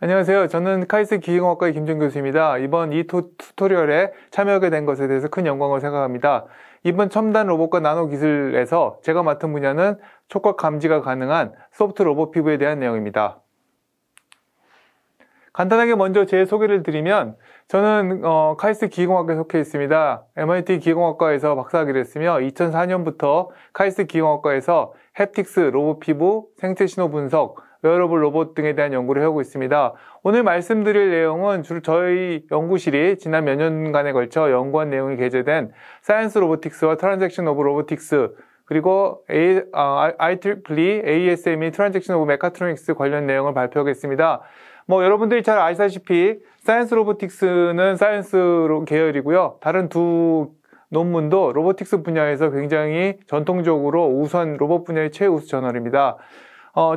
안녕하세요. 저는 카이스트 기계공학과의 김준 교수입니다. 이번 이 튜토리얼에 참여하게 된 것에 대해서 큰 영광을 생각합니다. 이번 첨단 로봇과 나노 기술에서 제가 맡은 분야는 촉각 감지가 가능한 소프트 로봇 피부에 대한 내용입니다. 간단하게 먼저 제 소개를 드리면 저는 카이스트 기계공학과에 속해 있습니다. MIT 기계공학과에서 박사학위를 했으며 2004년부터 카이스트 기계공학과에서 햅틱스, 로봇 피부, 생체 신호 분석, 웨어러블 로봇 등에 대한 연구를 해오고 있습니다. 오늘 말씀드릴 내용은 주로 저희 연구실이 지난 몇 년간에 걸쳐 연구한 내용이 게재된 사이언스 로보틱스와 트랜잭션 오브 로보틱스 그리고 IEEE ASME 트랜잭션 오브 메카트로닉스 관련 내용을 발표하겠습니다. 여러분들이 잘 아시다시피 사이언스 로보틱스는 사이언스 계열이고요. 다른 두 논문도 로보틱스 분야에서 굉장히 전통적으로 우수한 로봇 분야의 최우수 저널입니다.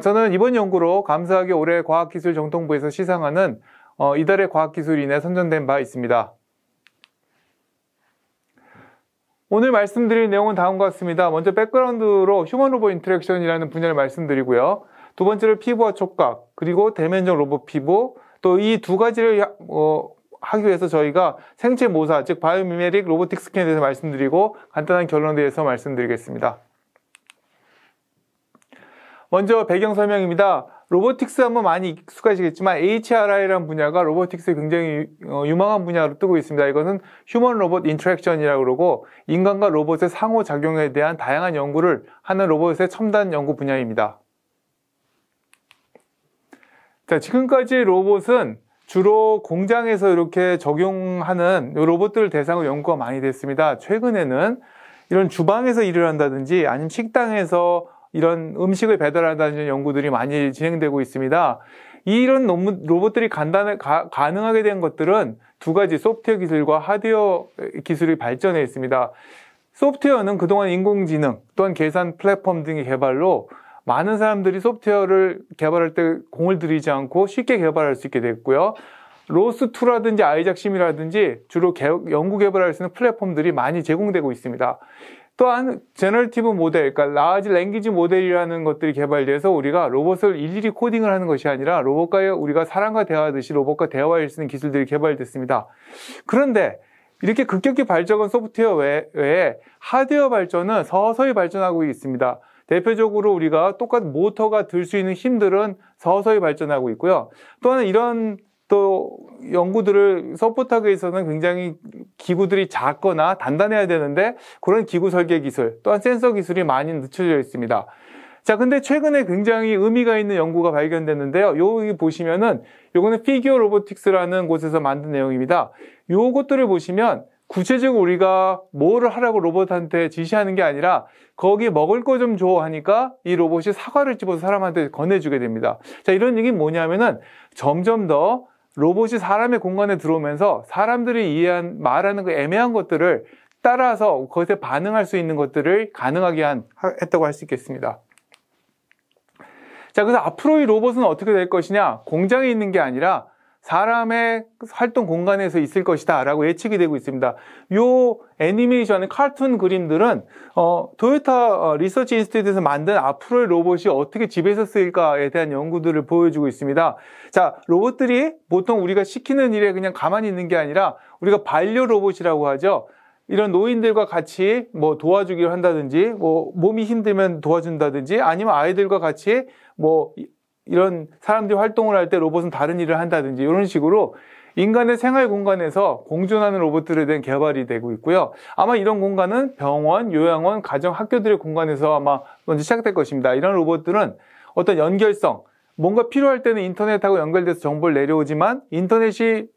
저는 이번 연구로 감사하게 올해 과학기술정통부에서 시상하는 이달의 과학기술인에 선정된 바 있습니다. 오늘 말씀드릴 내용은 다음과 같습니다. 먼저 백그라운드로 휴먼 로봇 인터랙션이라는 분야를 말씀드리고요. 두 번째로 피부와 촉각, 그리고 대면적 로봇 피부, 또 이 두 가지를 하기 위해서 저희가 생체 모사, 즉 바이오미메릭 로보틱 스캔에 대해서 말씀드리고 간단한 결론에 대해서 말씀드리겠습니다. 먼저 배경 설명입니다. 로보틱스 하면 많이 익숙하시겠지만 HRI라는 분야가 로보틱스의 굉장히 유망한 분야로 뜨고 있습니다. 이것은 휴먼 로봇 인터랙션이라고 그러고 인간과 로봇의 상호작용에 대한 다양한 연구를 하는 로봇의 첨단 연구 분야입니다. 자, 지금까지 로봇은 주로 공장에서 이렇게 적용하는 로봇들을 대상으로 연구가 많이 됐습니다. 최근에는 이런 주방에서 일을 한다든지 아니면 식당에서 이런 음식을 배달한다는 연구들이 많이 진행되고 있습니다. 이런 로봇들이 가능하게 된 것들은 두 가지 소프트웨어 기술과 하드웨어 기술이 발전해 있습니다. 소프트웨어는 그동안 인공지능 또한 계산 플랫폼 등의 개발로 많은 사람들이 소프트웨어를 개발할 때 공을 들이지 않고 쉽게 개발할 수 있게 됐고요. 로스2라든지 아이작심이라든지 주로 연구 개발할 수 있는 플랫폼들이 많이 제공되고 있습니다. 또한 제너러티브 모델, 그러니까 라지 랭귀지 모델이라는 것들이 개발돼서 우리가 로봇을 일일이 코딩을 하는 것이 아니라 로봇과 우리가 사람과 대화하듯이 로봇과 대화할 수 있는 기술들이 개발됐습니다. 그런데 이렇게 급격히 발전한 소프트웨어 외에 하드웨어 발전은 서서히 발전하고 있습니다. 대표적으로 우리가 똑같은 모터가 들 수 있는 힘들은 서서히 발전하고 있고요. 또한 이런 연구들을 서포트하기 위해서는 굉장히 기구들이 작거나 단단해야 되는데 그런 기구 설계 기술 또한 센서 기술이 많이 늦춰져 있습니다. 자, 근데 최근에 굉장히 의미가 있는 연구가 발견됐는데요. 여기 보시면은 요거는 피규어 로보틱스라는 곳에서 만든 내용입니다. 요것들을 보시면 구체적으로 우리가 뭐를 하라고 로봇한테 지시하는 게 아니라 거기 먹을 거 좀 줘 하니까 이 로봇이 사과를 집어서 사람한테 건네주게 됩니다. 자, 이런 얘기는 뭐냐면은 점점 더 로봇이 사람의 공간에 들어오면서 사람들이 말하는 그 애매한 것들을 따라서 그것에 반응할 수 있는 것들을 가능하게 했다고 할 수 있겠습니다. 자, 그래서 앞으로 이 로봇은 어떻게 될 것이냐? 공장에 있는 게 아니라 사람의 활동 공간에서 있을 것이다 라고 예측이 되고 있습니다. 요 애니메이션, 카툰 그림들은 토요타 리서치 인스티튜트에서 만든 앞으로의 로봇이 어떻게 집에서 쓰일까에 대한 연구들을 보여주고 있습니다. 자, 로봇들이 보통 우리가 시키는 일에 그냥 가만히 있는 게 아니라 우리가 반려 로봇이라고 하죠. 이런 노인들과 같이 도와주기를 한다든지 몸이 힘들면 도와준다든지 아니면 아이들과 같이 이런 사람들이 활동을 할 때 로봇은 다른 일을 한다든지 이런 식으로 인간의 생활 공간에서 공존하는 로봇들에 대한 개발이 되고 있고요. 아마 이런 공간은 병원, 요양원, 가정, 학교들의 공간에서 아마 먼저 시작될 것입니다. 이런 로봇들은 어떤 연결성, 뭔가 필요할 때는 인터넷하고 연결돼서 정보를 내려오지만 인터넷이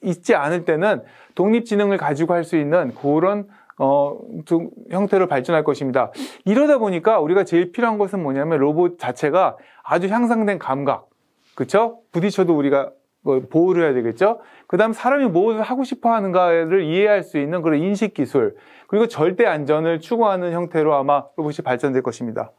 있지 않을 때는 독립지능을 가지고 할 수 있는 그런 형태로 발전할 것입니다. 이러다 보니까 우리가 제일 필요한 것은 뭐냐면 로봇 자체가 아주 향상된 감각, 그쵸? 부딪혀도 우리가 보호를 해야 되겠죠? 그 다음 사람이 무엇을 하고 싶어 하는가를 이해할 수 있는 그런 인식 기술, 그리고 절대 안전을 추구하는 형태로 아마 로봇이 발전될 것입니다.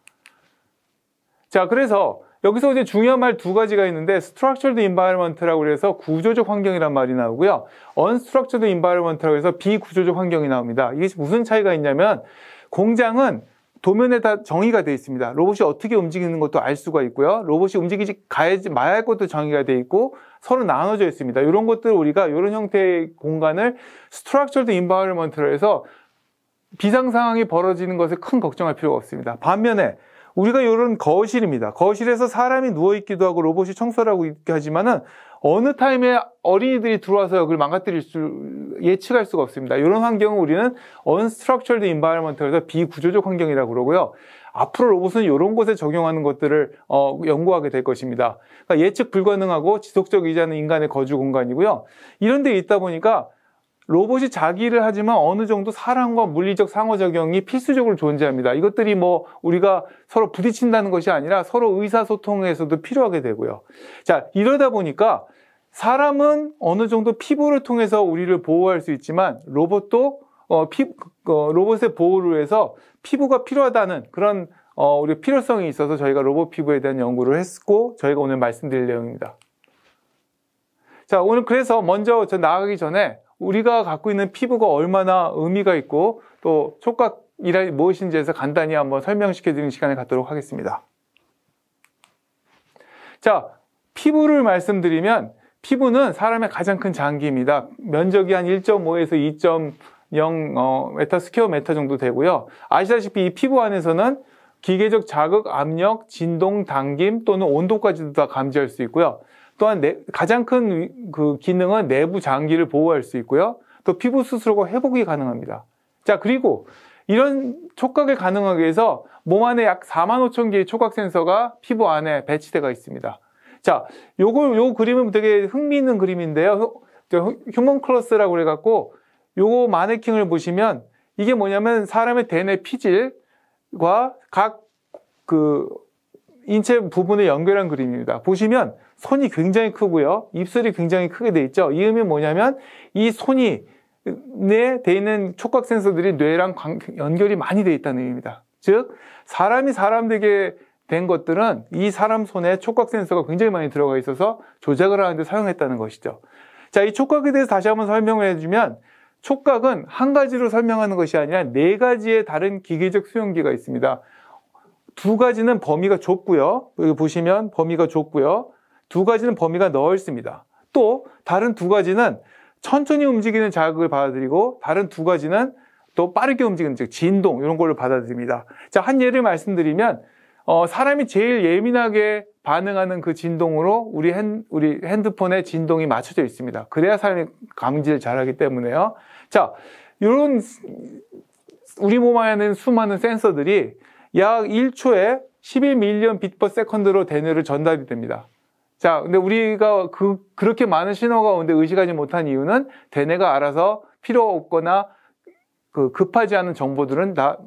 자, 그래서 여기서 이제 중요한 말 두 가지가 있는데 Structured Environment라고 해서 구조적 환경이란 말이 나오고요. Unstructured Environment라고 해서 비구조적 환경이 나옵니다. 이게 무슨 차이가 있냐면 공장은 도면에 다 정의가 되어 있습니다. 로봇이 어떻게 움직이는 것도 알 수가 있고요. 로봇이 움직이지 마야 할 것도 정의가 되어 있고 서로 나눠져 있습니다. 이런 것들 우리가 이런 형태의 공간을 Structured Environment로 해서 비상 상황이 벌어지는 것에 큰 걱정할 필요가 없습니다. 반면에 우리가 이런 거실입니다. 거실에서 사람이 누워있기도 하고 로봇이 청소를 하고 있게 하지만은 어느 타임에 어린이들이 들어와서 여기를 망가뜨릴 예측할 수가 없습니다. 이런 환경은 우리는 Unstructured Environment에서 비구조적 환경이라고 그러고요. 앞으로 로봇은 이런 곳에 적용하는 것들을 연구하게 될 것입니다. 그러니까 예측 불가능하고 지속적이지 않은 인간의 거주 공간이고요. 이런 데 있다 보니까 로봇이 자기 일을 하지만 어느 정도 사람과 물리적 상호작용이 필수적으로 존재합니다. 이것들이 뭐 우리가 서로 부딪힌다는 것이 아니라 서로 의사소통에서도 필요하게 되고요. 자, 이러다 보니까 사람은 어느 정도 피부를 통해서 우리를 보호할 수 있지만 로봇도 로봇의 보호를 위해서 피부가 필요하다는 그런 우리 필요성이 있어서 저희가 로봇 피부에 대한 연구를 했고 저희가 오늘 말씀드릴 내용입니다. 자, 오늘 그래서 먼저 나가기 전에 우리가 갖고 있는 피부가 얼마나 의미가 있고 또 촉각이란 무엇인지에서 간단히 한번 설명시켜 드리는 시간을 갖도록 하겠습니다. 자, 피부를 말씀드리면 피부는 사람의 가장 큰 장기입니다. 면적이 한 1.5에서 2.0 메타 정도 되고요. 아시다시피 이 피부 안에서는 기계적 자극, 압력, 진동, 당김 또는 온도까지도 다 감지할 수 있고요. 또한 가장 큰 그 기능은 내부 장기를 보호할 수 있고요. 또 피부 수술과 회복이 가능합니다. 자, 그리고 이런 촉각을 가능하게 해서 몸 안에 약 45,000개의 촉각 센서가 피부 안에 배치되어 있습니다. 자, 요 그림은 되게 흥미있는 그림인데요. 휴먼 클러스라고 그래갖고 요거 마네킹을 보시면 이게 뭐냐면 사람의 대뇌 피질과 각 인체 부분을 연결한 그림입니다. 보시면 손이 굉장히 크고요. 입술이 굉장히 크게 돼 있죠. 이 의미는 뭐냐면 이 손이 뇌에 돼 있는 촉각 센서들이 뇌랑 연결이 많이 돼 있다는 의미입니다. 즉 사람이 사람되게 된 것들은 이 사람 손에 촉각 센서가 굉장히 많이 들어가 있어서 조작을 하는데 사용했다는 것이죠. 자, 이 촉각에 대해서 다시 한번 설명을 해주면 촉각은 한 가지로 설명하는 것이 아니라 4가지의 다른 기계적 수용기가 있습니다. 2가지는 범위가 좁고요. 여기 보시면 범위가 좁고요. 2가지는 범위가 넓습니다. 또 다른 2가지는 천천히 움직이는 자극을 받아들이고 다른 2가지는 또 빠르게 움직이는 즉 진동 이런 걸로 받아들입니다. 자, 한 예를 말씀드리면 사람이 제일 예민하게 반응하는 그 진동으로 우리 핸드폰의 진동이 맞춰져 있습니다. 그래야 사람이 감지를 잘하기 때문에요. 자, 이런 우리 몸 안에는 수많은 센서들이 약 1초에 11밀리언 비트 퍼 세컨드로 대뇌로 전달이 됩니다. 자, 근데 우리가 그렇게 많은 신호가 오는데 의식하지 못한 이유는 대뇌가 알아서 필요 없거나 급하지 않은 정보들은 다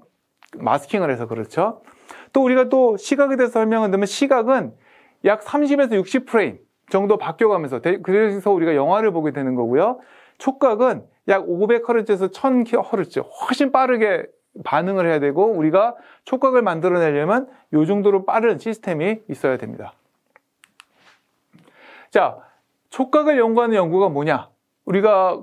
마스킹을 해서 그렇죠. 또 우리가 또 시각에 대해서 설명을 드리면 시각은 약 30에서 60 프레임 정도 바뀌어가면서 그래서 우리가 영화를 보게 되는 거고요. 촉각은 약 500Hz에서 1000Hz 훨씬 빠르게 반응을 해야 되고 우리가 촉각을 만들어내려면 이 정도로 빠른 시스템이 있어야 됩니다. 자, 촉각을 연구하는 연구가 뭐냐? 우리가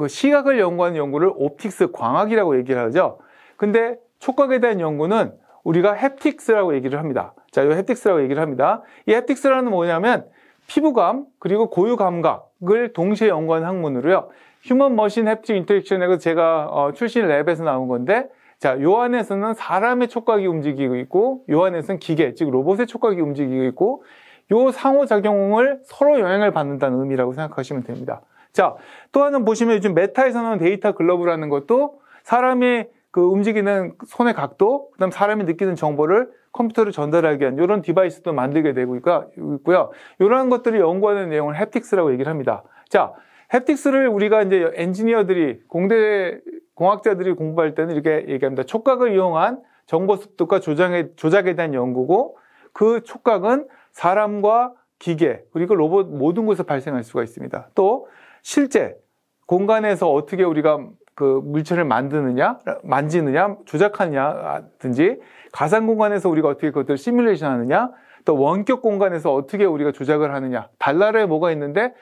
시각을 연구하는 연구를 옵틱스 광학이라고 얘기를 하죠. 근데 촉각에 대한 연구는 우리가 햅틱스라고 얘기를 합니다. 자, 이 햅틱스라고 얘기를 합니다. 이 햅틱스라는 뭐냐면 피부감 그리고 고유 감각을 동시에 연구하는 학문으로요. 휴먼 머신 햅틱 인터랙션에서 제가 출신 랩에서 나온 건데 자, 요 안에서는 사람의 촉각이 움직이고 있고 요 안에서는 기계, 즉 로봇의 촉각이 움직이고 있고 요 상호작용을 서로 영향을 받는다는 의미라고 생각하시면 됩니다. 자, 또 하나는 보시면 요즘 메타에서 나온 데이터 글러브라는 것도 사람의 움직이는 손의 각도, 그 다음 사람이 느끼는 정보를 컴퓨터로 전달하기 위한 이런 디바이스도 만들게 되고 있고요. 이러한 것들을 연구하는 내용을 햅틱스라고 얘기를 합니다. 자, 햅틱스를 우리가 이제 엔지니어들이, 공대 공학자들이 공부할 때는 이렇게 얘기합니다. 촉각을 이용한 정보 습득과 조작에 대한 연구고 그 촉각은 사람과 기계, 그리고 로봇 모든 곳에서 발생할 수가 있습니다. 또 실제 공간에서 어떻게 우리가 물체를 만지느냐, 조작하느냐든지 가상 공간에서 우리가 어떻게 그것들을 시뮬레이션 하느냐, 또 원격 공간에서 어떻게 우리가 조작을 하느냐, 달나라에 뭐가 있는데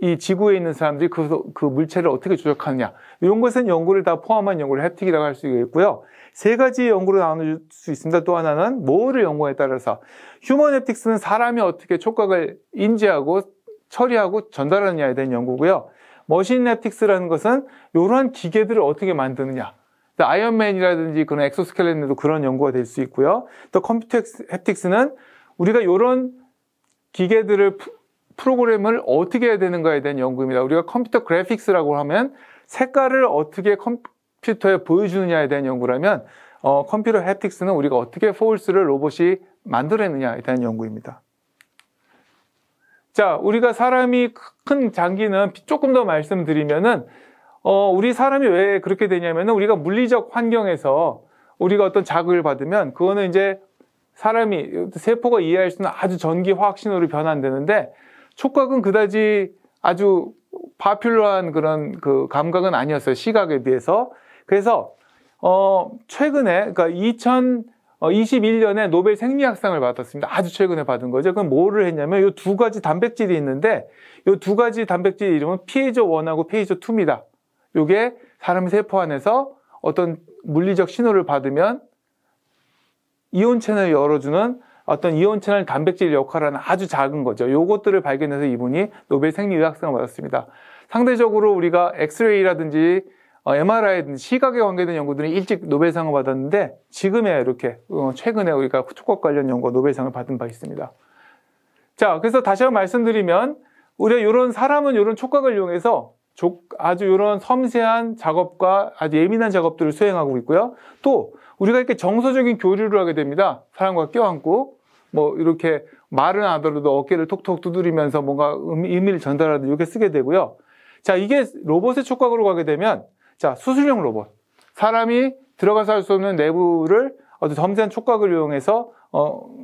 이 지구에 있는 사람들이 그 물체를 어떻게 조작하느냐, 이런 것은 연구를 다 포함한 연구를 햅틱이라고 할 수 있고요. 3가지 연구로 나눌 수 있습니다. 또 하나는 뭐를 연구에 따라서 휴먼 햅틱스는 사람이 어떻게 촉각을 인지하고 처리하고 전달하느냐에 대한 연구고요. 머신 햅틱스라는 것은 이러한 기계들을 어떻게 만드느냐. 아이언맨이라든지 그런 엑소스켈레톤에도 그런 연구가 될 수 있고요. 또 컴퓨터 햅틱스는 우리가 이런 기계들을 프로그램을 어떻게 해야 되는가에 대한 연구입니다. 우리가 컴퓨터 그래픽스라고 하면 색깔을 어떻게 컴퓨터에 보여주느냐에 대한 연구라면 컴퓨터 햅틱스는 우리가 어떻게 포울스를 로봇이 만들어내느냐에 대한 연구입니다. 자, 우리가 사람이 큰 장기는 조금 더 말씀드리면은 우리 사람이 왜 그렇게 되냐면은 우리가 물리적 환경에서 우리가 어떤 자극을 받으면 그거는 이제 사람이 세포가 이해할 수 있는 아주 전기 화학 신호로 변환되는데 촉각은 그다지 아주 파퓰러한 그런 그 감각은 아니었어요. 시각에 비해서. 그래서 최근에 그러니까 2021년에 노벨 생리학상을 받았습니다. 아주 최근에 받은 거죠. 그럼 뭐를 했냐면 이 두 가지 단백질이 있는데 이 두 가지 단백질 이름은 pH1하고 pH2입니다. 이게 사람 세포 안에서 어떤 물리적 신호를 받으면 이온 채널을 열어주는 어떤 이온 채널 단백질 역할을 하는 아주 작은 거죠. 요것들을 발견해서 이분이 노벨 생리의학상을 받았습니다. 상대적으로 우리가 엑스레이라든지 MRI든지 시각에 관계된 연구들은 일찍 노벨상을 받았는데 지금에 이렇게 최근에 우리가 촉각 관련 연구 노벨상을 받은 바 있습니다. 자, 그래서 다시 한번 말씀드리면 우리가 이런 사람은 이런 촉각을 이용해서 아주 이런 섬세한 작업과 아주 예민한 작업들을 수행하고 있고요. 또 우리가 이렇게 정서적인 교류를 하게 됩니다. 사람과 껴안고 뭐 이렇게 말은 안 하더라도 어깨를 톡톡 두드리면서 뭔가 의미를 전달하듯 이렇게 쓰게 되고요. 자, 이게 로봇의 촉각으로 가게 되면 자, 수술용 로봇. 사람이 들어가서 할 수 없는 내부를 어떤 섬세한 촉각을 이용해서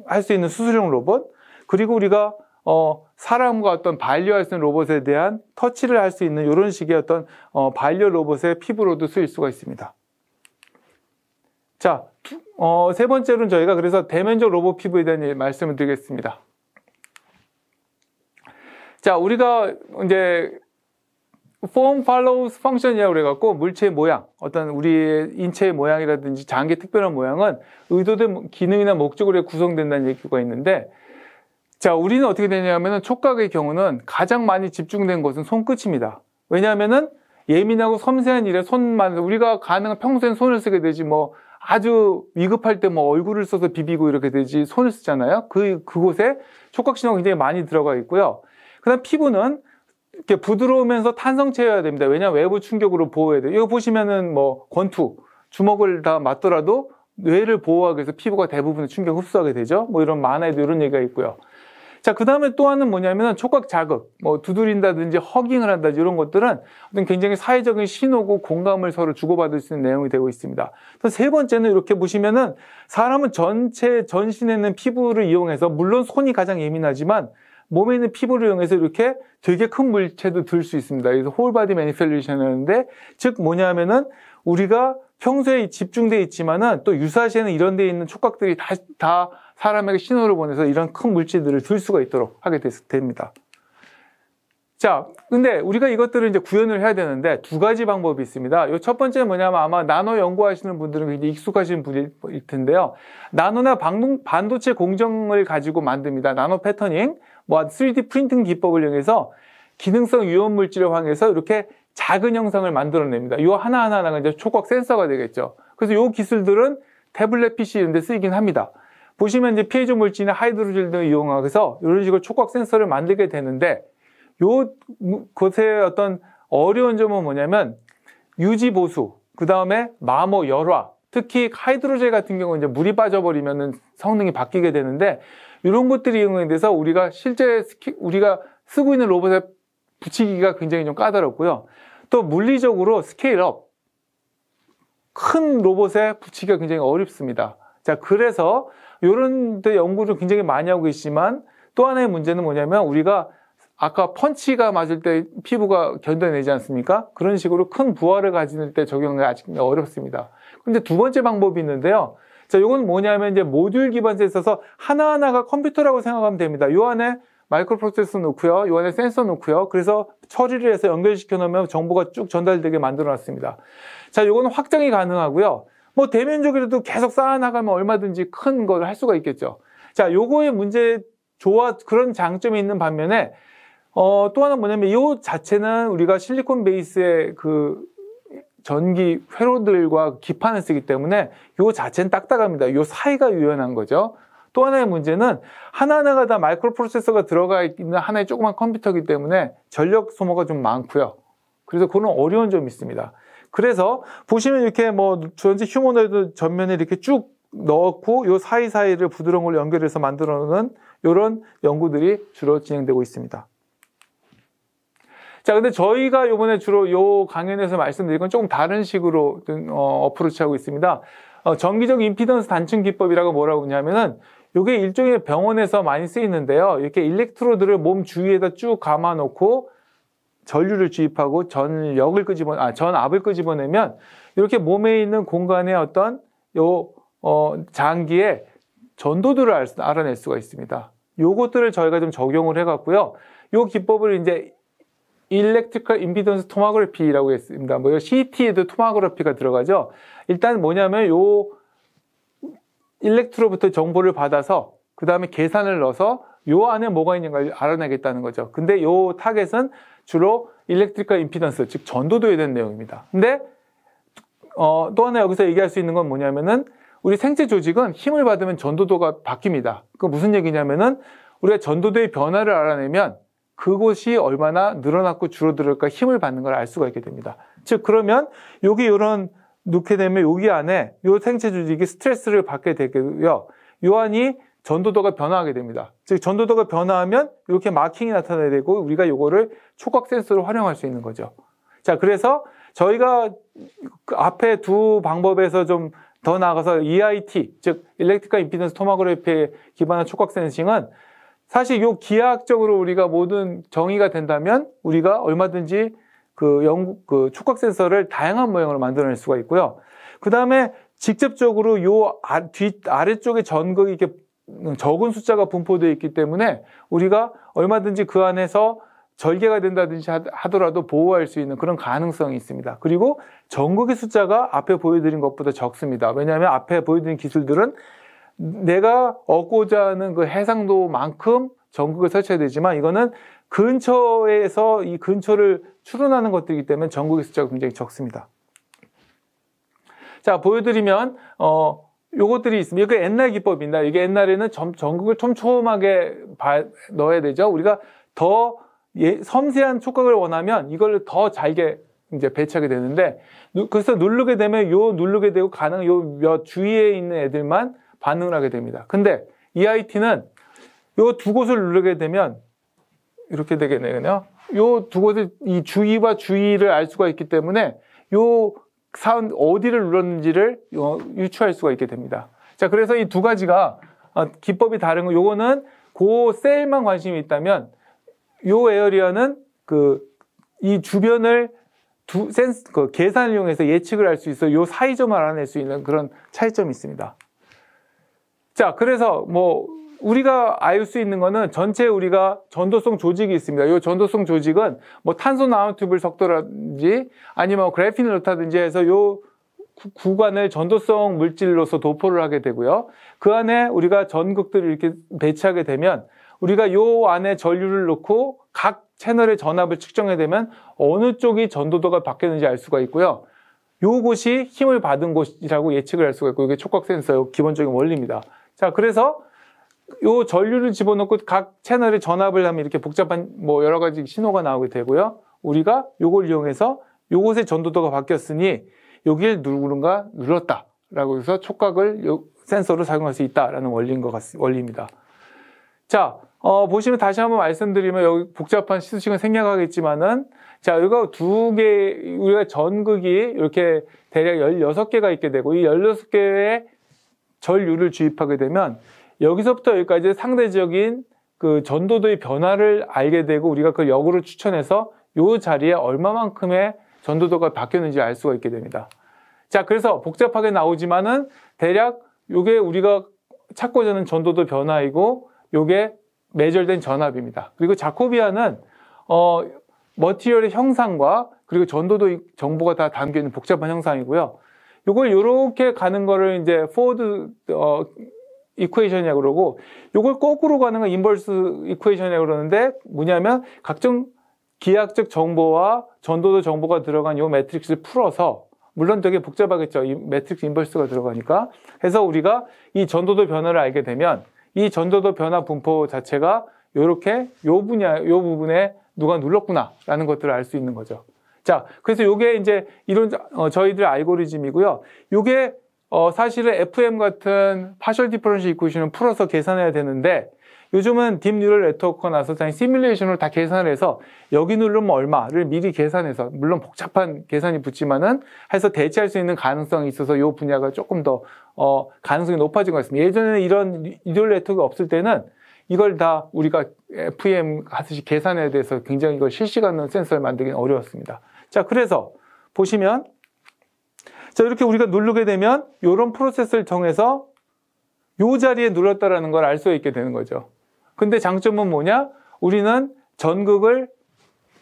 할 수 있는 수술용 로봇. 그리고 우리가 사람과 어떤 반려할 수 있는 로봇에 대한 터치를 할 수 있는 이런 식의 어떤 반려 로봇의 피부로도 쓰일 수가 있습니다. 자, 세 번째로는 저희가 그래서 대면적 로봇 피부에 대한 말씀을 드리겠습니다. 자, 우리가 이제 form follows function이라고 그래갖고 물체의 모양, 어떤 우리의 인체의 모양이라든지 장기의 특별한 모양은 의도된 기능이나 목적으로 구성된다는 얘기가 있는데, 자, 우리는 어떻게 되냐면은 촉각의 경우는 가장 많이 집중된 것은 손끝입니다. 왜냐하면은 예민하고 섬세한 일에 손만, 우리가 가능한 평소엔 손을 쓰게 되지 뭐 아주 위급할 때 뭐 얼굴을 써서 비비고 이렇게 되지 손을 쓰잖아요. 그곳에 촉각 신호가 굉장히 많이 들어가 있고요. 그 다음 피부는 이렇게 부드러우면서 탄성체여야 됩니다. 왜냐하면 외부 충격으로 보호해야 돼요. 이거 보시면은 뭐 권투, 주먹을 다 맞더라도 뇌를 보호하기 위해서 피부가 대부분의 충격 흡수하게 되죠. 뭐 이런 만화에도 이런 얘기가 있고요. 자, 그 다음에 또 하나는 뭐냐면은 촉각 자극, 뭐 두드린다든지 허깅을 한다든지 이런 것들은 어떤 굉장히 사회적인 신호고 공감을 서로 주고받을 수 있는 내용이 되고 있습니다. 또 세 번째는 이렇게 보시면은 사람은 전신에 있는 피부를 이용해서 물론 손이 가장 예민하지만 몸에 있는 피부를 이용해서 이렇게 되게 큰 물체도 들 수 있습니다. 그래서 홀바디 매니플레이션이라는데 즉 뭐냐면은 우리가 평소에 집중되어 있지만은 또 유사시에는 이런 데 있는 촉각들이 다 사람에게 신호를 보내서 이런 큰 물질들을 들 수가 있도록 하게 됩니다. 자, 근데 우리가 이것들을 이제 구현을 해야 되는데 두 가지 방법이 있습니다. 이 첫 번째는 뭐냐면 아마 나노 연구하시는 분들은 굉장히 익숙하신 분일 텐데요. 나노나 반도체 공정을 가지고 만듭니다. 나노 패터닝, 뭐 3D 프린팅 기법을 이용해서 기능성 유효 물질을 활용해서 이렇게 작은 형상을 만들어냅니다. 이 하나하나가 이제 촉각 센서가 되겠죠. 그래서 이 기술들은 태블릿 PC 이런 데 쓰이긴 합니다. 보시면 이제 piezo 물질이나 하이드로젤 등을 이용해서 이런 식으로 촉각 센서를 만들게 되는데 곳의 어떤 어려운 점은 뭐냐면 유지 보수, 그 다음에 마모 열화, 특히 하이드로젤 같은 경우는 이제 물이 빠져버리면 성능이 바뀌게 되는데 이런 것들이 이용에 대해서 우리가 실제 우리가 쓰고 있는 로봇에 붙이기가 굉장히 좀 까다롭고요. 또 물리적으로 스케일업, 큰 로봇에 붙이기가 굉장히 어렵습니다. 자, 그래서 이런 데 연구를 굉장히 많이 하고 계시지만 또 하나의 문제는 뭐냐면 우리가 아까 펀치가 맞을 때 피부가 견뎌내지 않습니까? 그런 식으로 큰 부하를 가질 때 적용이 아직 어렵습니다. 근데 두 번째 방법이 있는데요. 자, 이건 뭐냐면 이제 모듈 기반에 있어서 하나하나가 컴퓨터라고 생각하면 됩니다. 이 안에 마이크로 프로세서 놓고요. 이 안에 센서 놓고요. 그래서 처리를 해서 연결시켜 놓으면 정보가 쭉 전달되게 만들어 놨습니다. 자, 이거는 확장이 가능하고요. 뭐 대면적으로도 계속 쌓아나가면 얼마든지 큰 걸 할 수가 있겠죠. 자, 요거의 문제, 그런 장점이 있는 반면에 또 하나 뭐냐면 이 자체는 우리가 실리콘 베이스의 그 전기 회로들과 기판을 쓰기 때문에 이 자체는 딱딱합니다. 이 사이가 유연한 거죠. 또 하나의 문제는 하나하나가 다 마이크로 프로세서가 들어가 있는 하나의 조그만 컴퓨터이기 때문에 전력 소모가 좀 많고요. 그래서 그런 어려운 점이 있습니다. 그래서 보시면 이렇게 뭐 전체 휴머노이드 전면에 이렇게 쭉 넣고 이 사이사이를 부드러운 걸 연결해서 만들어 놓는 이런 연구들이 주로 진행되고 있습니다. 자, 근데 저희가 이번에 주로 이 강연에서 말씀드린 건 조금 다른 식으로 어프로치하고 있습니다. 정기적 임피던스 단층 기법이라고 뭐라고 하냐면은 이게 일종의 병원에서 많이 쓰이는데요. 이렇게 일렉트로드를 몸 주위에다 쭉 감아놓고 전류를 주입하고 전압을 끄집어내면 이렇게 몸에 있는 공간의 어떤 장기에 전도들을 알아낼 수가 있습니다. 요것들을 저희가 좀 적용을 해갖고요. 요 기법을 이제 Electrical Impedance Tomography라고 했습니다. 뭐 CT에도 토모그래피가 들어가죠. 일단 뭐냐면 요 일렉트로부터 정보를 받아서 그 다음에 계산을 넣어서 요 안에 뭐가 있는가를 알아내겠다는 거죠. 근데 요 타겟은 주로 Electrical Impedance, 즉 전도도에 대한 내용입니다. 근데 또 하나 여기서 얘기할 수 있는 건 뭐냐면은 우리 생체 조직은 힘을 받으면 전도도가 바뀝니다. 그 무슨 얘기냐면은 우리가 전도도의 변화를 알아내면 그곳이 얼마나 늘어났고 줄어들을까 힘을 받는 걸 알 수가 있게 됩니다. 즉 그러면 여기 이런 넣게 되면 여기 안에 이 생체 조직이 스트레스를 받게 되고요. 요 안이 전도도가 변화하게 됩니다. 즉 전도도가 변화하면 이렇게 마킹이 나타나야 되고 우리가 요거를 촉각 센서로 활용할 수 있는 거죠. 자, 그래서 저희가 그 앞에 두 방법에서 좀 더 나아가서 EIT, 즉 Electrical Impedance Tomography에 기반한 촉각 센싱은 사실 요 기하학적으로 우리가 모든 정의가 된다면 우리가 얼마든지 그 촉각 센서를 다양한 모양으로 만들어낼 수가 있고요. 그 다음에 직접적으로 요 아래쪽에 전극이 이렇게 적은 숫자가 분포되어 있기 때문에 우리가 얼마든지 그 안에서 절개가 된다든지 하더라도 보호할 수 있는 그런 가능성이 있습니다. 그리고 전극의 숫자가 앞에 보여드린 것보다 적습니다. 왜냐하면 앞에 보여드린 기술들은 내가 얻고자 하는 그 해상도만큼 전극을 설치해야 되지만 이거는 근처에서 이 근처를 추론하는 것들이기 때문에 전극의 숫자가 굉장히 적습니다. 자, 보여드리면 요것들이 있습니다. 이게 옛날 기법입니다. 이게 옛날에는 전극을 촘촘하게 넣어야 되죠. 우리가 더 섬세한 촉각을 원하면 이걸 더 잘게 이제 배치하게 되는데 그래서 누르게 되면 누르게 되고 가능 몇 주위에 있는 애들만 반응을 하게 됩니다. 근데 EIT는 요 두 곳을 누르게 되면 이렇게 되겠네요. 요 두 곳의 이 주위와 주위를 알 수가 있기 때문에 요 사운드 어디를 눌렀는지를 유추할 수가 있게 됩니다. 자, 그래서 이 두 가지가 기법이 다른 거. 요거는 그 셀만 관심이 있다면 요 에어리어는 이 주변을 계산을 이용해서 예측을 할 수 있어 요 사이점을 알아낼 수 있는 그런 차이점이 있습니다. 자, 그래서 뭐 우리가 알 수 있는 거는 전체 우리가 전도성 조직이 있습니다. 이 전도성 조직은 뭐 탄소 나노튜브를 섞더라든지 아니면 그래핀을 넣다든지 해서 요 구간을 전도성 물질로서 도포를 하게 되고요. 그 안에 우리가 전극들을 이렇게 배치하게 되면 우리가 요 안에 전류를 넣고 각 채널의 전압을 측정하게 되면 어느 쪽이 전도도가 바뀌었는지 알 수가 있고요. 요곳이 힘을 받은 곳이라고 예측을 할 수가 있고 이게 촉각 센서의 기본적인 원리입니다. 자, 그래서 요 전류를 집어넣고 각 채널의 전압을 하면 이렇게 복잡한 뭐 여러 가지 신호가 나오게 되고요. 우리가 요걸 이용해서 요곳의 전도도가 바뀌었으니 여기를 누군가 눌렀다라고 해서 촉각을 센서로 사용할 수 있다라는 원리입니다. 자, 보시면 다시 한번 말씀드리면 여기 복잡한 수식은 생략하겠지만은 자, 이거 두 개, 우리가 전극이 이렇게 대략 16개가 있게 되고 이 16개의 전류를 주입하게 되면 여기서부터 여기까지 상대적인 그 전도도의 변화를 알게 되고 우리가 그 역으로 추천해서 이 자리에 얼마만큼의 전도도가 바뀌었는지 알 수가 있게 됩니다. 자, 그래서 복잡하게 나오지만은 대략 요게 우리가 찾고자 하는 전도도 변화이고 요게 매절된 전압입니다. 그리고 자코비아는 머티리얼의 형상과 그리고 전도도 정보가 다 담겨 있는 복잡한 형상이고요. 요걸 요렇게 가는 거를 이제 포워드 이퀘이션이라고 그러고, 요걸 거꾸로 가는 건 인버스 이퀘이션이라고 그러는데, 뭐냐면 각종 기하학적 정보와 전도도 정보가 들어간 요 매트릭스를 풀어서, 물론 되게 복잡하겠죠. 이 매트릭스 인버스가 들어가니까. 그래서 우리가 이 전도도 변화를 알게 되면 이 전도도 변화 분포 자체가 요렇게 요 부분에 누가 눌렀구나 라는 것들을 알 수 있는 거죠. 자, 그래서 요게 이제 이런 저희들 알고리즘이고요. 요게 사실은 FM 같은 파셜 디퍼런셜 이퀘이션을 풀어서 계산해야 되는데, 요즘은 딥 뉴럴 네트워크가 나서 시뮬레이션으로 다 계산을 해서 여기 누르면 얼마를 미리 계산해서, 물론 복잡한 계산이 붙지만은 해서 대체할 수 있는 가능성이 있어서 이 분야가 조금 더 가능성이 높아진 것 같습니다. 예전에는 이런 뉴럴 네트워크가 없을 때는 이걸 다 우리가 FM 하듯이 계산해야 돼서 굉장히 이걸 실시간으로 센서를 만들기는 어려웠습니다. 자, 그래서 보시면 자, 이렇게 우리가 누르게 되면 이런 프로세스를 통해서 이 자리에 눌렀다라는 걸 알 수 있게 되는 거죠. 근데 장점은 뭐냐? 우리는 전극을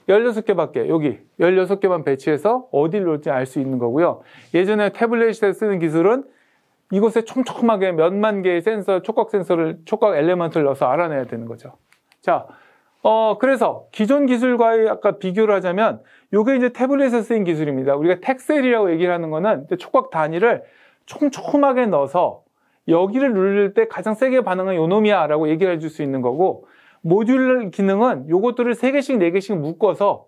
16개밖에, 여기 16개만 배치해서 어디를 놓을지 알 수 있는 거고요. 예전에 태블릿에 쓰는 기술은 이곳에 촘촘하게 몇만 개의 센서, 촉각 엘리먼트를 넣어서 알아내야 되는 거죠. 자, 그래서 기존 기술과의 아까 비교를 하자면 이게 이제 태블릿에 쓰인 기술입니다. 우리가 텍셀이라고 얘기를 하는 거는 촉각 단위를 촘촘하게 넣어서 여기를 누를 때 가장 세게 반응한 요 놈이야 라고 얘기를 해줄 수 있는 거고, 모듈 기능은 요것들을 3개씩 4개씩 묶어서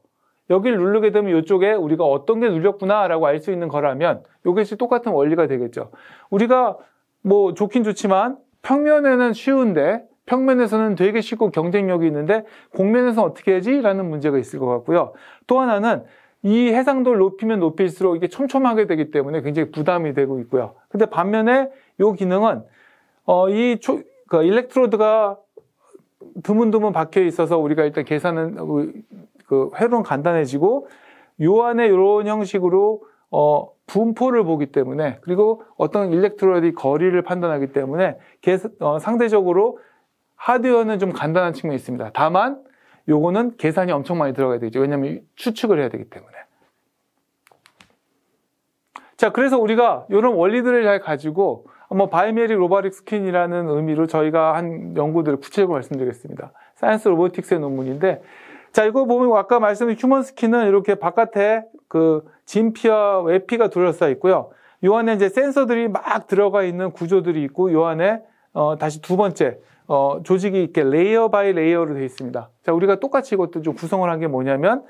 여기를 누르게 되면 이쪽에 우리가 어떤 게 눌렸구나 라고 알 수 있는 거라면 요것이 똑같은 원리가 되겠죠. 우리가 뭐 좋긴 좋지만 평면에는 쉬운데 평면에서는 되게 쉽고 경쟁력이 있는데 공면에서는 어떻게 하지? 라는 문제가 있을 것 같고요. 또 하나는 이 해상도를 높이면 높일수록 이게 촘촘하게 되기 때문에 굉장히 부담이 되고 있고요. 근데 반면에 이 기능은 일렉트로드가 드문드문 박혀 있어서 우리가 일단 계산은 회로는 간단해지고, 요 안에 이런 형식으로 분포를 보기 때문에, 그리고 어떤 일렉트로드의 거리를 판단하기 때문에 상대적으로 하드웨어는 좀 간단한 측면이 있습니다. 다만 요거는 계산이 엄청 많이 들어가야 되죠. 왜냐하면 추측을 해야 되기 때문에. 자, 그래서 우리가 이런 원리들을 잘 가지고 바이메리 로보틱 스킨이라는 의미로 저희가 한 연구들을 구체적으로 말씀드리겠습니다. 사이언스 로보틱스의 논문인데, 자, 이거 보면 아까 말씀드린 휴먼 스킨은 이렇게 바깥에 진피와 외피가 둘러싸여 있고요. 요 안에 이제 센서들이 막 들어가 있는 구조들이 있고, 요 안에 다시 두 번째 조직이 이렇게 레이어 바이 레이어로 되어 있습니다. 자, 우리가 똑같이 이것도 좀 구성을 한 게 뭐냐면,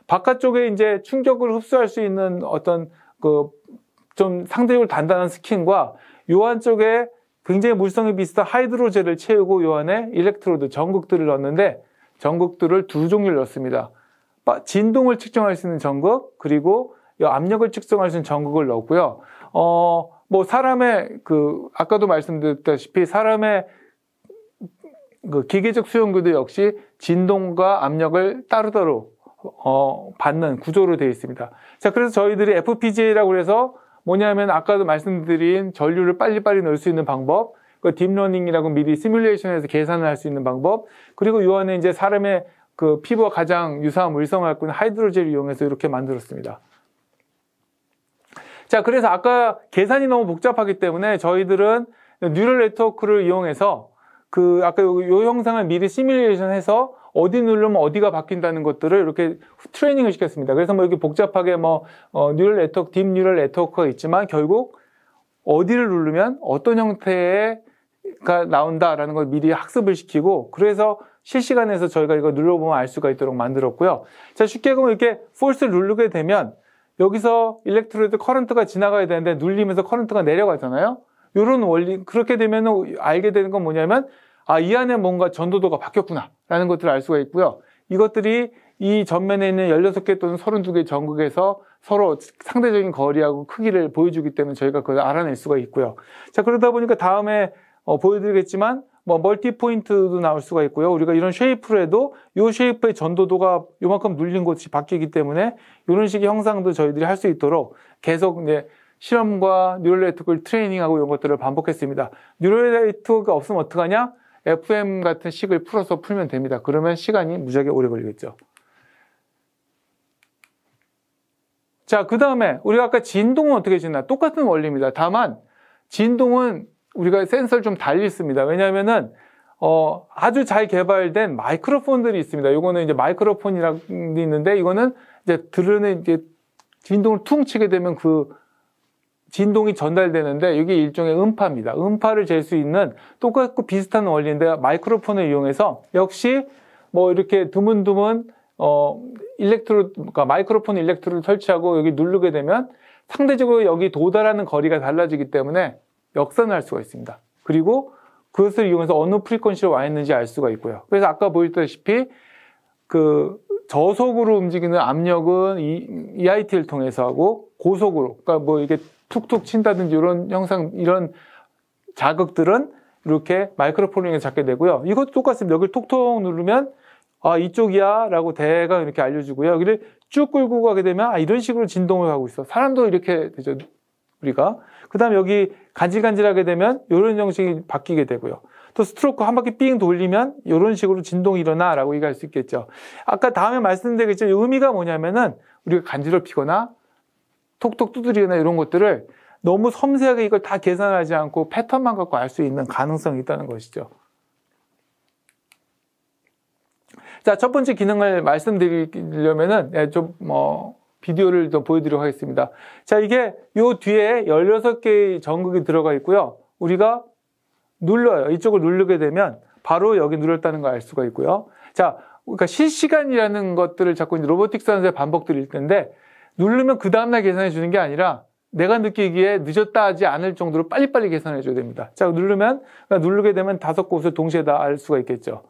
바깥쪽에 이제 충격을 흡수할 수 있는 어떤 좀 상대적으로 단단한 스킨과 요 안쪽에 굉장히 물성이 비슷한 하이드로젤을 채우고 요 안에 일렉트로드, 전극들을 넣었는데, 전극들을 두 종류를 넣습니다. 진동을 측정할 수 있는 전극, 그리고 압력을 측정할 수 있는 전극을 넣었고요. 사람의 아까도 말씀드렸다시피 사람의 기계적 수용구도 역시 진동과 압력을 따로따로 받는 구조로 되어 있습니다. 자, 그래서 저희들이 FPGA라고 해서 뭐냐면 아까도 말씀드린 전류를 빨리빨리 넣을 수 있는 방법, 딥러닝이라고 미리 시뮬레이션에서 계산을 할 수 있는 방법, 그리고 이 안에 이제 사람의 피부와 가장 유사한 물성을 갖고 있는 하이드로젤을 이용해서 이렇게 만들었습니다. 자, 그래서 아까 계산이 너무 복잡하기 때문에 저희들은 뉴럴 네트워크를 이용해서 아까 요 형상을 미리 시뮬레이션 해서 어디 누르면 어디가 바뀐다는 것들을 이렇게 트레이닝을 시켰습니다. 그래서 이렇게 복잡하게 뉴럴 네트워크, 딥 뉴럴 네트워크가 있지만 결국 어디를 누르면 어떤 형태가 나온다라는 걸 미리 학습을 시키고, 그래서 실시간에서 저희가 이거 눌러보면 알 수가 있도록 만들었고요. 자, 쉽게 보면 이렇게 force를 누르게 되면 여기서 일렉트로드 커런트가 지나가야 되는데 눌리면서 커런트가 내려가잖아요. 이런 원리, 그렇게 되면 알게 되는 건 뭐냐면, 이 안에 뭔가 전도도가 바뀌었구나 라는 것들을 알 수가 있고요. 이것들이 이 전면에 있는 16개 또는 32개 전극에서 서로 상대적인 거리하고 크기를 보여주기 때문에 저희가 그걸 알아낼 수가 있고요. 자, 그러다 보니까 다음에 보여드리겠지만 멀티 포인트도 나올 수가 있고요. 우리가 이런 쉐이프를 해도 이 쉐이프의 전도도가 요만큼 눌린 곳이 바뀌기 때문에 이런 식의 형상도 저희들이 할 수 있도록 계속 이제 실험과 뉴럴 네트워크를 트레이닝하고 이런 것들을 반복했습니다. 뉴럴 네트워크가 없으면 어떡하냐? FM 같은 식을 풀어서 풀면 됩니다. 그러면 시간이 무지하게 오래 걸리겠죠. 자, 그 다음에 우리가 아까 진동은 어떻게 짓나? 똑같은 원리입니다. 다만 진동은 우리가 센서를 좀 달리 씁니다. 왜냐하면은 아주 잘 개발된 마이크로폰들이 있습니다. 이거는 이제 마이크로폰이라고 있는데, 이거는 이제 들으는 이제 진동을 퉁 치게 되면 그 진동이 전달되는데, 이게 일종의 음파입니다. 음파를 잴 수 있는 똑같고 비슷한 원리인데, 마이크로폰을 이용해서 역시 뭐 이렇게 드문드문 그러니까 마이크로폰 일렉트로를 설치하고 여기 누르게 되면 상대적으로 여기 도달하는 거리가 달라지기 때문에 역선을 할 수가 있습니다. 그리고 그것을 이용해서 어느 프리퀀시로 와 있는지 알 수가 있고요. 그래서 아까 보였다시피 그 저속으로 움직이는 압력은 EIT를 통해서 하고, 고속으로, 그러니까 뭐 이게 툭툭 친다든지 이런 형상, 이런 자극들은 이렇게 마이크로폰을 이용해서 잡게 되고요. 이것도 똑같습니다. 여기를 톡톡 누르면 이쪽이야 라고 대강 이렇게 알려주고요. 여기를 쭉 끌고 가게 되면 이런 식으로 진동을 하고 있어. 사람도 이렇게 되죠, 우리가. 그 다음에 여기 간질간질하게 되면 이런 형식이 바뀌게 되고요. 또 스트로크 한 바퀴 삥 돌리면 이런 식으로 진동이 일어나 라고 얘기할 수 있겠죠. 아까 다음에 말씀드리겠죠. 의미가 뭐냐면은 우리가 간지럽히거나 톡톡 두드리거나 이런 것들을 너무 섬세하게 이걸 다 계산하지 않고 패턴만 갖고 알 수 있는 가능성이 있다는 것이죠. 자, 첫 번째 기능을 말씀드리려면은 비디오를 좀 보여드리도록 하겠습니다. 자, 이게 요 뒤에 16개의 전극이 들어가 있고요. 우리가 눌러요. 이쪽을 누르게 되면 바로 여기 눌렀다는 걸 알 수가 있고요. 자, 그러니까 실시간이라는 것들을 자꾸 이제 로보틱스 하면서 반복드릴 텐데, 누르면 그 다음날 계산해 주는 게 아니라 내가 느끼기에 늦었다 하지 않을 정도로 빨리빨리 계산해 줘야 됩니다. 자, 그러니까 누르게 되면 5곳을 동시에 다 알 수가 있겠죠.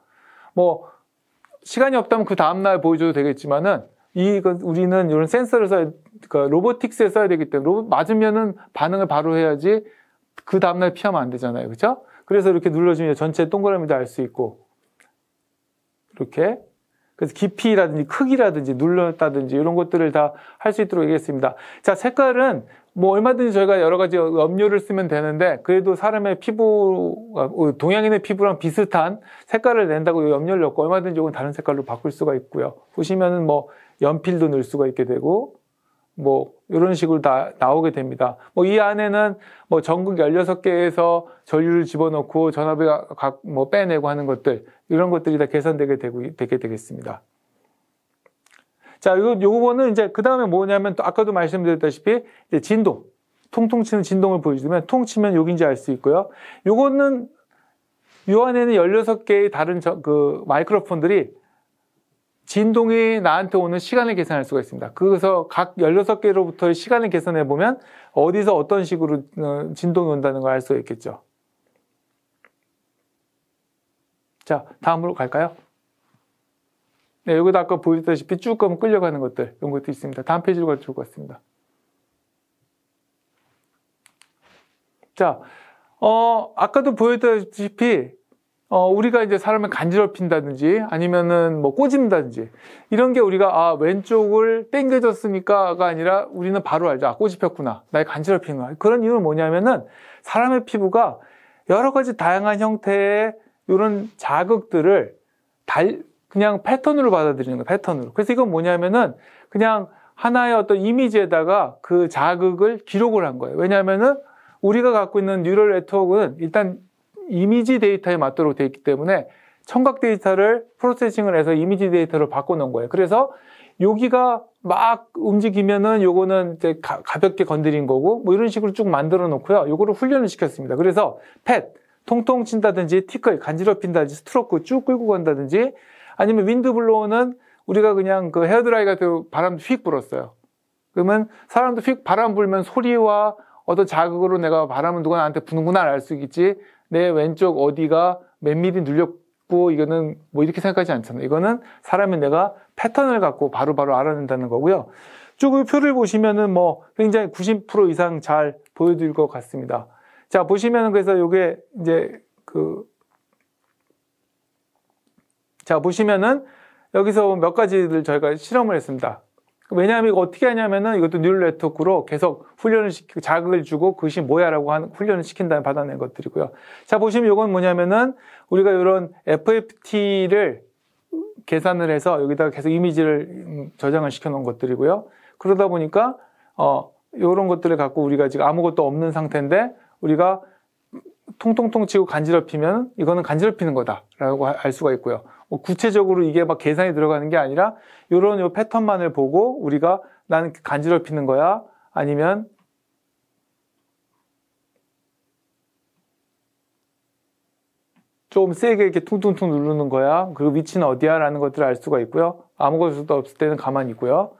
뭐 시간이 없다면 그 다음날 보여줘도 되겠지만은, 우리는 이런 센서를 그러니까 로보틱스에 써야 되기 때문에, 맞으면은 반응을 바로 해야지 그 다음날 피하면 안 되잖아요. 그렇죠? 그래서 이렇게 눌러주면 전체 동그라미도 알 수 있고, 이렇게. 그래서 깊이라든지 크기라든지 눌렀다든지 이런 것들을 다 할 수 있도록 얘기했습니다. 자, 색깔은 뭐 얼마든지 저희가 여러 가지 염료를 쓰면 되는데, 그래도 사람의 동양인의 피부랑 비슷한 색깔을 낸다고 염료를 넣고 얼마든지 이건 다른 색깔로 바꿀 수가 있고요. 보시면은 뭐 연필도 넣을 수가 있게 되고, 뭐 이런 식으로 다 나오게 됩니다. 뭐 이 안에는 뭐 전극 16개에서 전류를 집어넣고 전압을 빼내고 하는 것들, 이런 것들이 다 계산되게 되겠습니다. 자, 요거는 이제 그 다음에 뭐냐면, 또 아까도 말씀드렸다시피 이제 진동, 통통 치는 진동을 보여주면 통 치면 여기인지 알 수 있고요. 요거는 요 안에는 16개의 다른 마이크로폰들이 진동이 나한테 오는 시간을 계산할 수가 있습니다. 그래서 각 16개로부터의 시간을 계산해 보면 어디서 어떤 식으로 진동이 온다는 걸 알 수가 있겠죠. 자, 다음으로 갈까요? 네, 여기도 아까 보여줬다시피 쭉 가면 끌려가는 것들, 이런 것도 있습니다. 다음 페이지로 가도 좋을 것 같습니다. 자, 아까도 보여줬다시피 우리가 이제 사람을 간지럽힌다든지 아니면은 뭐 꼬집는다든지 이런 게 우리가 왼쪽을 당겨졌으니까가 아니라 우리는 바로 알죠. 꼬집혔구나. 날 간지럽히는 거야. 그런 이유는 뭐냐면은 사람의 피부가 여러 가지 다양한 형태의 이런 자극들을 그냥 패턴으로 받아들이는 거예요. 패턴으로. 그래서 이건 뭐냐면은 그냥 하나의 어떤 이미지에다가 그 자극을 기록을 한 거예요. 왜냐하면은 우리가 갖고 있는 뉴럴 네트워크는 일단 이미지 데이터에 맞도록 되어 있기 때문에 청각 데이터를 프로세싱을 해서 이미지 데이터로 바꿔놓은 거예요. 그래서 여기가 막 움직이면은 요거는 이제 가볍게 건드린 거고, 뭐 이런 식으로 쭉 만들어 놓고요. 요거를 훈련을 시켰습니다. 그래서 통통 친다든지, 티클, 간지럽힌다든지, 스트로크 쭉 끌고 간다든지, 아니면 윈드블로어는 우리가 그냥 그 헤어드라이 같은 바람도 휙 불었어요. 그러면 사람도 휙 바람 불면 소리와 어떤 자극으로 내가 바람은 누가 나한테 부는구나 알 수 있겠지, 내 왼쪽 어디가 몇 미리 눌렸고, 이거는 뭐 이렇게 생각하지 않잖아요. 이거는 사람이 내가 패턴을 갖고 바로바로 알아낸다는 거고요. 쭉 이 표를 보시면은 뭐 굉장히 90% 이상 잘 보여드릴 것 같습니다. 자, 보시면은 그래서 요게 이제 자, 보시면은 여기서 몇 가지를 저희가 실험을 했습니다. 왜냐하면 이거 어떻게 하냐면은 이것도 뉴럴 네트워크로 계속 훈련을 시키고 자극을 주고 그것이 뭐야라고 하는 훈련을 시킨 다음에 받아낸 것들이고요. 자, 보시면 이건 뭐냐면은 우리가 이런 FFT를 계산을 해서 여기다가 계속 이미지를 저장을 시켜 놓은 것들이고요. 그러다 보니까 이런 것들을 갖고 우리가 지금 아무것도 없는 상태인데 우리가 통통통 치고 간지럽히면 이거는 간지럽히는 거다라고 알 수가 있고요. 구체적으로 이게 막 계산이 들어가는 게 아니라 이런 요 패턴만을 보고 우리가 나는 간지럽히는 거야 아니면 좀 세게 이렇게 퉁퉁퉁 누르는 거야. 그리고 위치는 어디야? 라는 것들을 알 수가 있고요. 아무것도 없을 때는 가만히 있고요.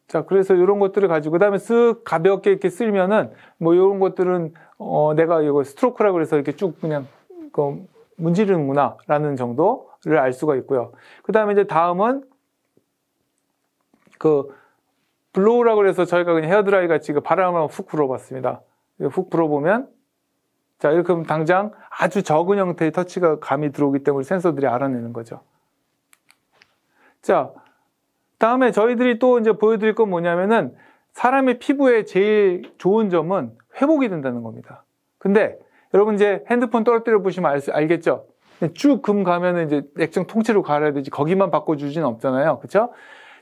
자, 그래서 이런 것들을 가지고, 그 다음에 쓱 가볍게 이렇게 쓸면은, 뭐, 이런 것들은, 내가 이거 스트로크라고 해서 이렇게 쭉 그냥, 문지르는구나, 라는 정도를 알 수가 있고요. 그 다음에 이제 다음은, 블로우라고 해서 저희가 그냥 헤어드라이 같이 바람을 훅 불어봤습니다. 훅 불어보면, 자, 이렇게 하면 당장 아주 적은 형태의 터치가 감이 들어오기 때문에 센서들이 알아내는 거죠. 자, 다음에 저희들이 또 이제 보여드릴 건 뭐냐면은 사람의 피부에 제일 좋은 점은 회복이 된다는 겁니다. 근데 여러분 이제 핸드폰 떨어뜨려 보시면 알겠죠? 쭉 금 가면은 이제 액정 통째로 갈아야 되지 거기만 바꿔주지는 없잖아요. 그쵸?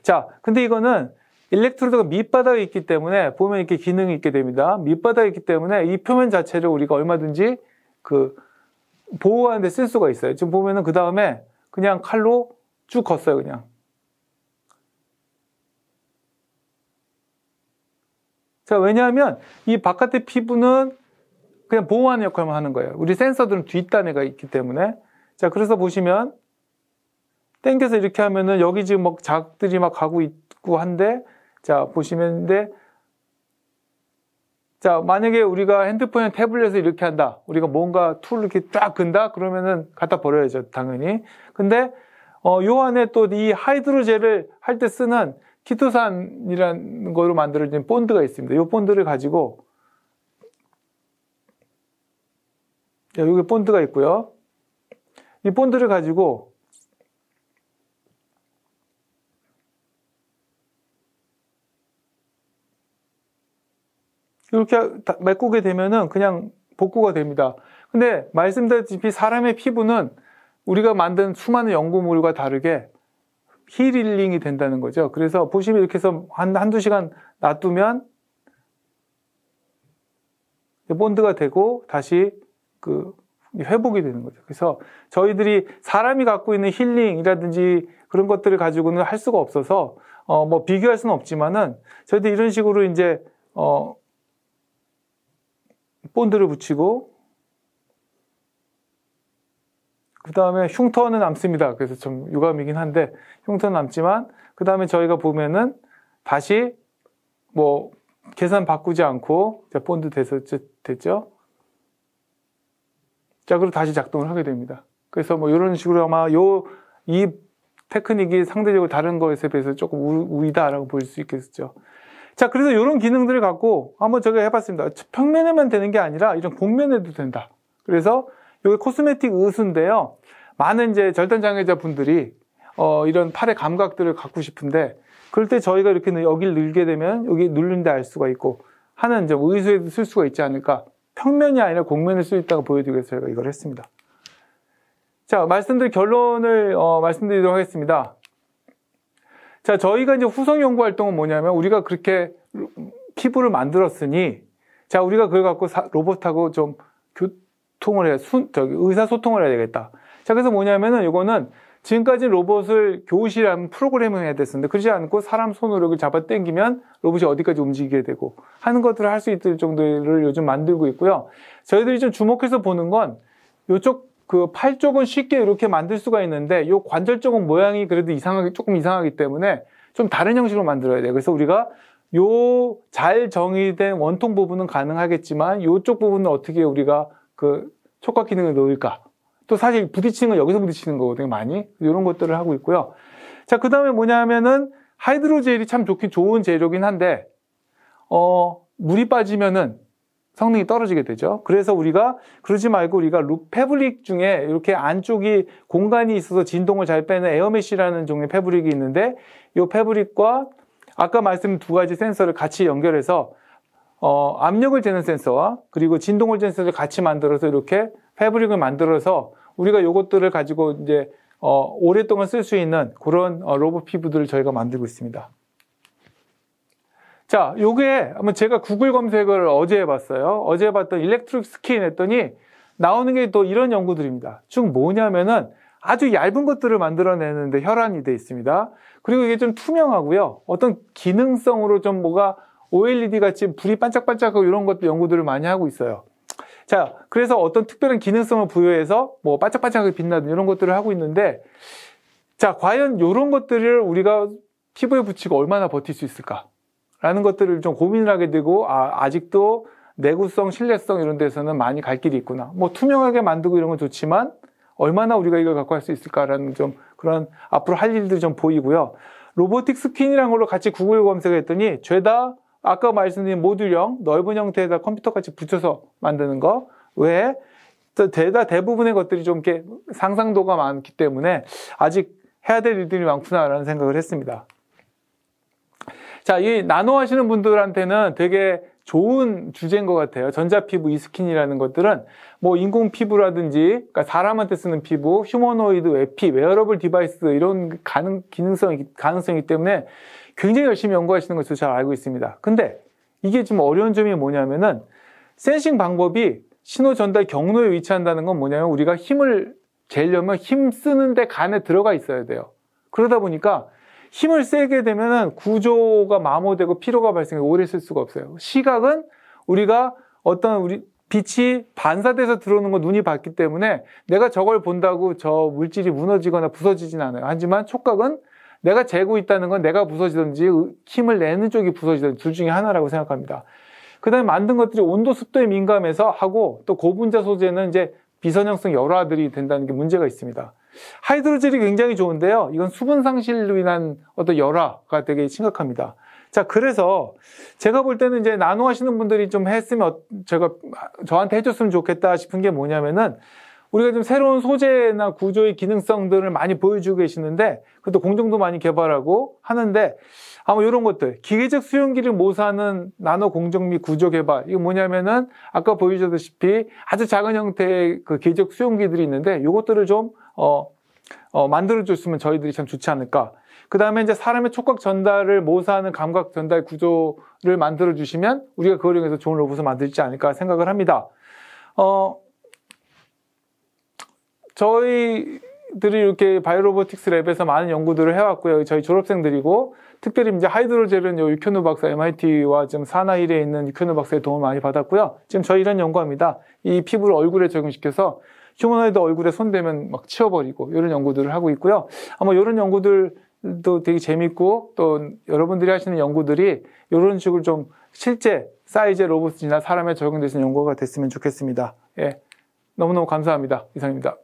자, 근데 이거는 일렉트로드가 밑바닥에 있기 때문에 보면 이렇게 기능이 있게 됩니다. 밑바닥에 있기 때문에 이 표면 자체를 우리가 얼마든지 보호하는 데 쓸 수가 있어요. 지금 보면은 그 다음에 그냥 칼로 쭉 걷어요, 그냥. 자, 왜냐하면 이 바깥의 피부는 그냥 보호하는 역할만 하는 거예요. 우리 센서들은 뒷단에가 있기 때문에. 자, 그래서 보시면 당겨서 이렇게 하면은 여기 지금 막 자극들이 막 가고 있고 한데, 자, 보시면 자, 만약에 우리가 핸드폰이나 태블릿을 이렇게 한다. 우리가 뭔가 툴을 이렇게 쫙 근다? 그러면은 갖다 버려야죠, 당연히. 근데, 요 안에 또 이 하이드로젤을 할 때 쓰는 키토산이라는 거로 만들어진 본드가 있습니다. 이 본드를 가지고, 여기 본드가 있고요. 이 본드를 가지고, 이렇게 메꾸게 되면은 그냥 복구가 됩니다. 근데 말씀드렸다시피 사람의 피부는 우리가 만든 수많은 연구물과 다르게 힐링이 된다는 거죠. 그래서 보시면 이렇게 해서 한두 시간 놔두면 본드가 되고 다시 회복이 되는 거죠. 그래서 저희들이 사람이 갖고 있는 힐링이라든지 그런 것들을 가지고는 할 수가 없어서 뭐 비교할 수는 없지만은 저희들이 이런 식으로 이제 본드를 붙이고 그 다음에 흉터는 남습니다. 그래서 좀 유감이긴 한데 흉터는 남지만 그 다음에 저희가 보면은 다시 뭐 계산 바꾸지 않고 자, 본드 됐죠? 자, 그리고 다시 작동을 하게 됩니다. 그래서 뭐 이런 식으로 아마 이 테크닉이 상대적으로 다른 것에 비해서 조금 우위다라고 볼 수 있겠죠. 자, 그래서 이런 기능들을 갖고 한번 제가 해봤습니다. 평면에만 되는 게 아니라 이런 곡면에도 된다. 그래서 여기 코스메틱 의수인데요. 많은 이제 절단장애자 분들이 이런 팔의 감각들을 갖고 싶은데 그럴 때 저희가 이렇게 여기를 늘게 되면 여기 누른데 알 수가 있고 하는 이제 의수에도 쓸 수가 있지 않을까. 평면이 아니라 곡면을 쓸 수 있다고 보여드리기 위해서 저희가 이걸 했습니다. 자, 말씀드린 결론을 말씀드리도록 하겠습니다. 자, 저희가 이제 후속 연구 활동은 뭐냐면 우리가 그렇게 피부를 만들었으니 자, 우리가 그걸 갖고 로봇하고 좀 교통을 해야 의사소통을 해야 되겠다. 자, 그래서 뭐냐면은 이거는 지금까지 로봇을 교실에 하면 프로그래밍 해야 됐었는데 그러지 않고 사람 손으로 이걸 잡아 당기면 로봇이 어디까지 움직이게 되고 하는 것들을 할 수 있을 정도를 요즘 만들고 있고요. 저희들이 좀 주목해서 보는 건 이쪽 팔 쪽은 쉽게 이렇게 만들 수가 있는데 요 관절 쪽은 모양이 그래도 조금 이상하기 때문에 좀 다른 형식으로 만들어야 돼요. 그래서 우리가 요 잘 정의된 원통 부분은 가능하겠지만 요쪽 부분은 어떻게 우리가 촉각 기능을 넣을까? 또 사실 부딪히는 건 여기서 부딪히는 거거든요, 많이. 이런 것들을 하고 있고요. 자, 그 다음에 뭐냐면은 하이드로젤이 참 좋은 재료긴 한데, 물이 빠지면은 성능이 떨어지게 되죠. 그래서 우리가 그러지 말고 우리가 패브릭 중에 이렇게 안쪽이 공간이 있어서 진동을 잘 빼는 에어메쉬라는 종류의 패브릭이 있는데 이 패브릭과 아까 말씀드린 두 가지 센서를 같이 연결해서 압력을 재는 센서와 그리고 진동을 재는 센서를 같이 만들어서 이렇게 패브릭을 만들어서 우리가 이것들을 가지고 이제 오랫동안 쓸 수 있는 그런 로봇 피부들을 저희가 만들고 있습니다. 자, 자, 요게 한번 제가 구글 검색을 어제 해봤어요. 어제 해봤던 일렉트릭 스킨 했더니 나오는 게 또 이런 연구들입니다. 즉 뭐냐면은 아주 얇은 것들을 만들어내는데 혈안이 돼 있습니다. 그리고 이게 좀 투명하고요. 어떤 기능성으로 좀 뭐가 OLED 같이 불이 반짝반짝하고 이런 것도 연구들을 많이 하고 있어요. 자, 그래서 어떤 특별한 기능성을 부여해서 뭐 반짝반짝하게 빛나는 이런 것들을 하고 있는데, 자, 과연 이런 것들을 우리가 피부에 붙이고 얼마나 버틸 수 있을까? 라는 것들을 좀 고민을 하게 되고, 아직도 내구성, 신뢰성 이런 데서는 많이 갈 길이 있구나. 뭐 투명하게 만들고 이런 건 좋지만 얼마나 우리가 이걸 갖고 할 수 있을까라는 좀 그런 앞으로 할 일들이 좀 보이고요. 로보틱 스킨이라는 걸로 같이 구글 검색을 했더니 죄다 아까 말씀드린 모듈형, 넓은 형태에다 컴퓨터같이 붙여서 만드는 거 외에 대부분의 것들이 좀 이렇게 상상도가 많기 때문에 아직 해야 될 일들이 많구나라는 생각을 했습니다. 자, 이 나노 하시는 분들한테는 되게 좋은 주제인 것 같아요. 전자피부 이스킨이라는 것들은 뭐 인공 피부라든지, 그러니까 사람한테 쓰는 피부, 휴머노이드 외피, 웨어러블 디바이스 이런 가능성이기 때문에 굉장히 열심히 연구하시는 것을 잘 알고 있습니다. 근데 이게 좀 어려운 점이 뭐냐면은 센싱 방법이 신호 전달 경로에 위치한다는 건 뭐냐면 우리가 힘을 재려면 힘 쓰는데 간에 들어가 있어야 돼요. 그러다 보니까 힘을 세게 되면은 구조가 마모되고 피로가 발생해서 오래 쓸 수가 없어요. 시각은 우리가 어떤 빛이 반사돼서 들어오는 거 눈이 봤기 때문에 내가 저걸 본다고 저 물질이 무너지거나 부서지진 않아요. 하지만 촉각은 내가 재고 있다는 건 내가 부서지든지 힘을 내는 쪽이 부서지든지 둘 중에 하나라고 생각합니다. 그 다음에 만든 것들이 온도 습도에 민감해서 하고 또 고분자 소재는 이제 비선형성 열화들이 된다는 게 문제가 있습니다. 하이드로젤이 굉장히 좋은데요. 이건 수분 상실로 인한 어떤 열화가 되게 심각합니다. 자, 그래서 제가 볼 때는 이제 나노 하시는 분들이 좀 했으면 저한테 해줬으면 좋겠다 싶은 게 뭐냐면은 우리가 좀 새로운 소재나 구조의 기능성들을 많이 보여주고 계시는데 그것도 공정도 많이 개발하고 하는데 아마 이런 것들 기계적 수용기를 모사하는 나노 공정 및 구조 개발 이거 뭐냐면은 아까 보여주셨다시피 아주 작은 형태의 그 기계적 수용기들이 있는데 이것들을 좀 만들어줬으면 저희들이 참 좋지 않을까. 그 다음에 이제 사람의 촉각 전달을 모사하는 감각 전달 구조를 만들어주시면 우리가 그걸 이용해서 좋은 로봇을 만들지 않을까 생각을 합니다. 저희들이 이렇게 바이오로보틱스 랩에서 많은 연구들을 해왔고요. 저희 졸업생들이고, 특별히 이제 하이드로젤은 유현우 박사 MIT와 지금 사나힐에 있는 유현우 박사의 도움을 많이 받았고요. 지금 저희 이런 연구합니다. 이 피부를 얼굴에 적용시켜서 휴머노이드 얼굴에 손대면 막 치워버리고 이런 연구들을 하고 있고요. 아마 이런 연구들도 되게 재밌고 또 여러분들이 하시는 연구들이 이런 식으로 좀 실제 사이즈의 로봇이나 사람에 적용될 수 있는 연구가 됐으면 좋겠습니다. 예. 너무너무 감사합니다. 이상입니다.